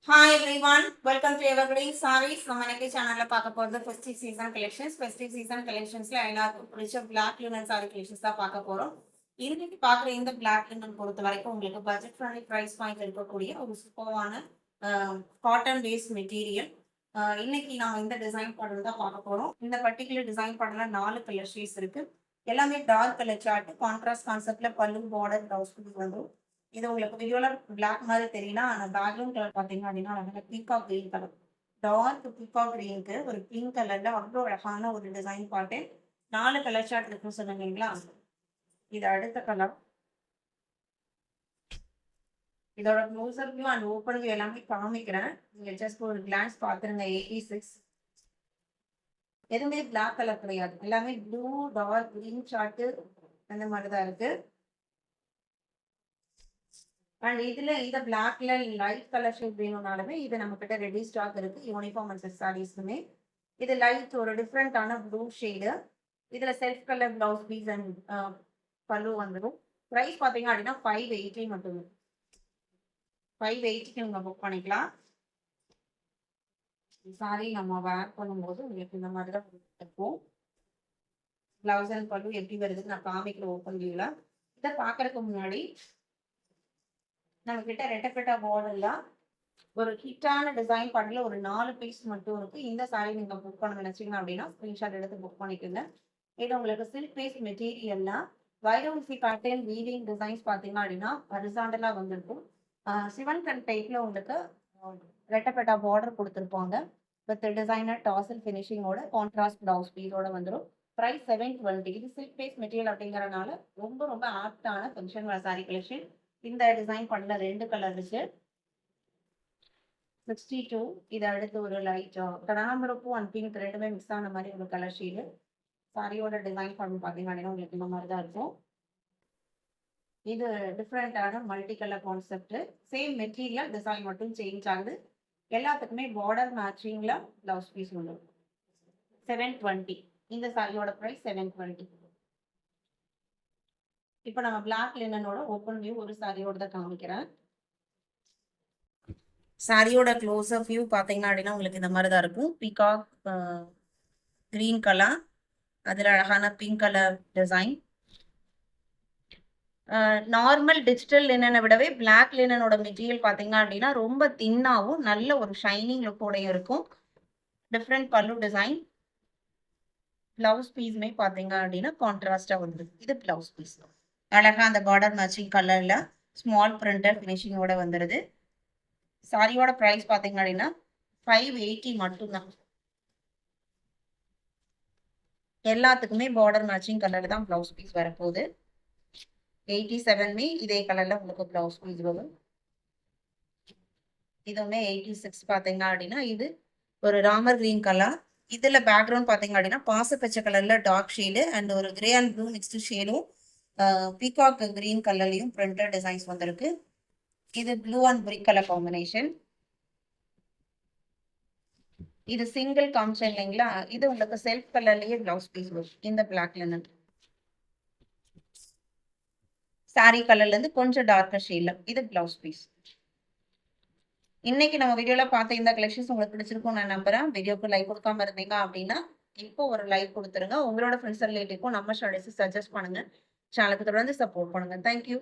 Hi everyone, welcome to Evergreen Sarees. நம்ம இன்னைக்கு சேனல்ல பார்க்க போறது festive season collections. Festive season கலெக்ஷன்ஸ்ல எல்லாருக்கும் பிடிச்ச பிளாக் லினன் சாரி கலெக்ஷன்ஸ் தான் பார்க்க போறோம். இன்னைக்கு பார்க்குற இந்த பிளாக் லினன் பொறுத்த வரைக்கும் உங்களுக்கு பட்ஜெட் ஃப்ரெண்ட்லி பிரைஸ் பாயிண்ட் இருக்கக்கூடிய ஒரு சூப்பரான காட்டன் பேஸ்ட் மெட்டீரியல். இன்னைக்கு நாம இந்த டிசைன் பாடல் தான் பார்க்க போறோம். இந்த பர்டிகுலர் டிசைன் பாடல 4 கலர் ஷேட்ஸ் இருக்கு. எல்லாமே டார்க் கலர் சார்ட், கான்ட்ராஸ்ட் கான்செப்ட்ல பல்லு பார்டர் ப்ளவுஸ் பீஸ் வந்துடும். இது உங்களுக்கு விஜுவலா பிளாக் மாதிரி தெரியும்னா அந்த பேக்ரவுண்ட் கலர் பார்த்தீங்க அப்படின்னா அழகான peacock green colour, dark peacock கிரீனுக்கு ஒரு பிங்க் கலர்ல அவ்வளோ அழகான ஒரு டிசைன் பாட்டு 4 கலர் சார்ட் இருக்குன்னு சொன்னீங்களா. இது அடுத்த கலர். இதோட closer view and open view எல்லாமே காமிக்கிறேன். நீங்க ஜஸ்ட் ஒரு கிளான்ஸ் பார்த்துருங்க. 86 எதுவுமே பிளாக் கலர் கிடையாது, எல்லாமே ப்ளூ டார்க் கிரீன் சார்ட்டு அந்த மாதிரி தான் இருக்கு. அண்ட் இதுல இந்த பிளாக்ல லைட் கலர் ஷேட் வேணும்னாலுமே இது நம்ம கிட்ட ரெடி ஸ்டாக் இருக்கு. யூனிஃபார்ம் அண்ட் சாரீஸ்க்குமே இது லைட் ஒரு டிஃப்ரெண்டான ப்ளூ ஷேடு. இதுல self colour blouse piece and pallu வந்துடும். ப்ரைஸ் பார்த்தீங்க அப்படின்னா 580 மட்டும். 580க்கு நீங்க புக் பண்ணிக்கலாம். சாரி நம்ம வேர் பண்ணும்போது உங்களுக்கு இந்த மாதிரி தான் இருக்கும். பிளவுஸ் அண்ட் பல்லு எப்படி வருதுன்னு நான் காமிக்கிற ஓப்பன் வியூல. இதை பார்க்கறதுக்கு முன்னாடி நம்ம கிட்ட ரெட்டப்பட்ட பார்டர்ல ஒரு ஹிட்டான டிசைன் பண்ணல ஒரு 4 பீஸ் மட்டும் இருக்கு. இந்த சாரி நீங்க புக் பண்ண நினைச்சீங்க அப்படின்னா ஸ்கிரீன்ஷாட் எடுத்து புக் பண்ணிக்கோங்க. இது உங்களுக்கு சில்க் பேஸ் மெட்டீரியல்ல வைரவுசி பேட்டர்ன் வீவிங் டிசைன்ஸ் பார்த்தீங்க அப்படின்னா ஹரிசாண்டலா வந்திருக்கும். சிவன் கண் டைப்ல உங்களுக்கு ரெட்டப்பட்ட பார்டர் கொடுத்துருப்பாங்க. வித் டிசைனர் டாசல் ஃபினிஷிங்கோட கான்ட்ராஸ்ட் பிளவுஸ் பீஸோட வந்துடும். ப்ரைஸ் 720. இது சில்க் பேஸ் மெட்டீரியல் அப்படிங்கறதுனால ரொம்ப ரொம்ப ஆப்டான ஃபங்க்ஷன் வேர் சாரி கலெக்ஷன். இந்த டிசைன் பண்ணல 2 கலர் இருக்கு. 62. இது அடுத்து ஒரு லைட் கனகாம்பரப்பூ அண்ட் பிங்க் ரெண்டுமே மிக்ஸ் ஆன மாதிரி ஒரு கலர் ஷேடு. சாரியோட டிசைன் பண்ணி பார்த்தீங்க அப்படின்னா உங்களுக்கு இந்த மாதிரி தான் இருக்கும். இது டிஃப்ரெண்டான multi colour concept. Same material design மட்டும் சேஞ்ச் ஆகுது. எல்லாத்துக்குமே பார்டர் மேட்சிங்ல பிளவுஸ் பீஸ் உண்டு. 720. இந்த சாரியோட ப்ரைஸ் 720. இப்போ நம்ம பிளாக் லினனோட ஓப்பன் வியூ ஒரு சாரியோட தான் காமிக்கிறேன். சாரியோட க்ளோஸர் வியூ பார்த்தீங்கன்னா அப்படின்னா உங்களுக்கு இந்த மாதிரி தான் இருக்கும். பீகாக் கிரீன் கலர், அதில் அழகான pink colour design. Normal digital லினனை விடவே பிளாக் லினனோட மெட்டீரியல் பார்த்தீங்கன்னா அப்படின்னா ரொம்ப தின்னாகவும் நல்ல ஒரு ஷைனிங் லுக்கோடையும் இருக்கும். டிஃப்ரெண்ட் பல்லு டிசைன். பிளவுஸ் பீஸுமே பார்த்தீங்க அப்படின்னா கான்ட்ராஸ்டாக வந்துருக்கு. இது பிளவுஸ் பீஸ் அழகா அந்த பார்டர் மேட்சிங் கலர்ல ஸ்மால் பிரிண்டர் ஃபினிஷிங்கோட வந்துடுது. சாரியோட ப்ரைஸ் பார்த்தீங்க அப்படின்னா 580 மட்டும்தான். எல்லாத்துக்குமே பார்டர் மேட்சிங் கலர் தான் பிளவுஸ் பீஸ் வரப்போகுது. 87 இதே கலர்ல உங்களுக்கு பிளவுஸ் பீஸ் வரும். இதுவுமே 86 பார்த்தீங்க அப்படின்னா இது ஒரு ராமர் கிரீன் கலர். இதுல பேக்ரவுண்ட் பார்த்தீங்க அப்படின்னா பாச பச்சை கலர்ல டார்க் ஷேடு அண்ட் ஒரு கிரே அண்ட் ப்ளூ மிக்ஸ்டு ஷேடும் பீகாக் கிரீன் கலர்லையும் பிரிண்டட் டிசைன்ஸ் வந்திருக்கு. இது blue and brick colour combination. இது சிங்கிள் காமிச்சேன் இல்லைங்களா, இது உங்களுக்கு செல்ஃப் கலர்லயே பிளவுஸ் பீஸ் வரும். இந்த பிளாக் லினன் சாரி கலர்ல இருந்து கொஞ்சம் டார்க்கர் ஷேட்ல இது பிளவுஸ் பீஸ். இன்னைக்கு நம்ம வீடியோல பார்த்த இந்த கலெக்ஷன்ஸ் உங்களுக்கு பிடிச்சிருக்கும் நான் நம்புறேன். வீடியோக்கு லைக் கொடுக்காம இருந்தீங்க அப்படின்னா இப்போ ஒரு லைக் கொடுத்துருங்க. உங்களோட ஃப்ரெண்ட்ஸ் ரிலேட்டிவ்க்கும் நம்ம ஸ்டடீஸ் சஜஸ்ட் பண்ணுங்க. சேனலுக்கு தொடர்ந்து சப்போர்ட் பண்ணுங்க. தேங்க்யூ.